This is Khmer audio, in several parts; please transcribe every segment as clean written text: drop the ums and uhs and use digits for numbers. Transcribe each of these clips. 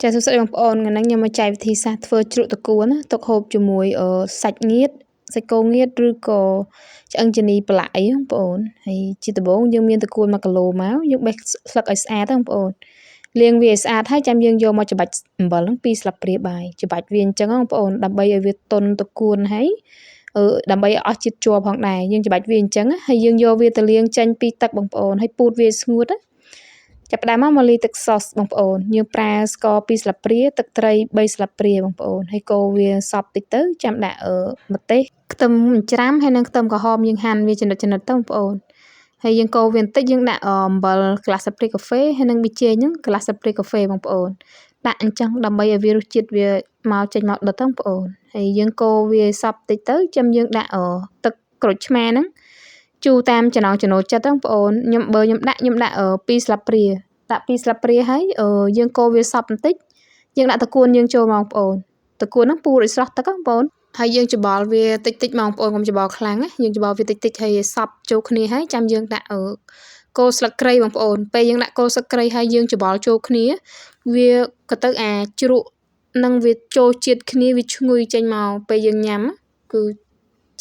ចាសួស្តីបងប្អូនថ្ងៃនេះខ្ញុំមកចែកវិធីសាស្ត្រធ្វើជ្រក់ត្រកួនណាទុកហូបជាមួយសាច់ងៀតសាច់គោងៀតឬក៏ឆ្អឹងជំនីប្រឡាក់អីបងប្អូនហើយជាដំបូងយើងមានត្រកួន1គីឡូមកយើងបេះស្លឹកឲ្យស្អាតបងប្អូនលាងវាឲ្យស្អាតហើយចាំយើងយកមកច្របាច់អំបិលហ្នឹង2ស្លាបព្រាបាយច្របាច់វាអញ្ចឹងបងប្អូនដើម្បីឲ្យវាទន់ត្រកួនហើយដើម្បីឲ្យអស់ជាតិជ័រផងដែរយើងច្របាច់វាអញ្ចឹងហើយយើងយកវាទៅលាងចេញពីទឹកបងប្អូនហើយពូតវាស្ងួតណាចាប់ផ្ដើមមកលាយទឹកស៊ុសបងប្អូនយើងប្រើស្ករ2ស្លាបព្រាទឹកត្រី3ស្លាបព្រាបងប្អូនហើយកូរវាសព្វតិចទៅចាំដាក់ម្ទេសខ្ទឹមច្រាំហើយនិងខ្ទឹមក្រហមយើងហាន់វាចំណិតទៅបងប្អូនហើយយើងកូរវាបន្តិចយើងដាក់អំបិលកន្លះស្លាបព្រាកាហ្វេហើយនិងប៊ីចេងហ្នឹងកន្លះស្លាបព្រាកាហ្វេបងប្អូនដាក់អញ្ចឹងដើម្បីឲ្យវារសជាតិវាមកចេញមកដិតបងប្អូនហើយយើងកូរវាសព្វតិចទៅចាំយើងដាក់ទឹកក្រូចឆ្មាហ្នឹងជូរតាមចំណង់ចំណូលចិត្តបងប្អូនខ្ញុំដាក់2ស្លាបព្រាដាក់2ស្លាបព្រាហើយយើងកូរវាសព្វបន្តិចយើងដាក់ត្រកួនយើងចូលមកបងប្អូនត្រកួនហ្នឹងពូតឲ្យស្រស់ទឹកបងប្អូនហើយយើងច្បល់វាតិចបងប្អូនកុំច្បល់ខ្លាំងណាយើងច្បល់វាតិចហើយសព្វចូលគ្នាហើយចាំយើងដាក់គល់ស្លឹកគ្រៃបងប្អូនពេលយើងដាក់គល់ស្លឹកគ្រៃហើយយើងច្បល់ចូលគ្នាវាក៏ទៅជ្រក់នឹងវាចូលជាតិគ្នាវាឈ្ងុយចេញមកពេលយើងញ៉ាំគឺ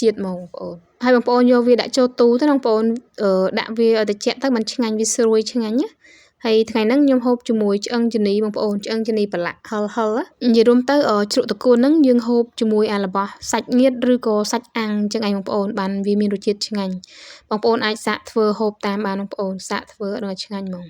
ជាតិមកបងប្អូនហើយបងប្អូនយកវាដាក់ចូលទូទៅបងប្អូនដាក់វាឲ្យត្រជាក់ទៅมันឆ្ងាញ់វាស្រួយឆ្ងាញ់ណាហើយថ្ងៃហ្នឹងខ្ញុំហូបជាមួយឆ្អឹងជំនីបងប្អូនឆ្អឹងជំនីប្រឡាក់ហិលនិយាយរួមទៅជ្រក់ត្រកួនហ្នឹងយើងហូបជាមួយអារបស់សាច់ងៀតឬក៏សាច់អាំងចឹងឯងបងប្អូនបានវាមានរសជាតិឆ្ងាញ់បងប្អូនអាចសាកធ្វើហូបតាមបានបងប្អូនសាកធ្វើឲ្យឆ្ងាញ់ហ្មង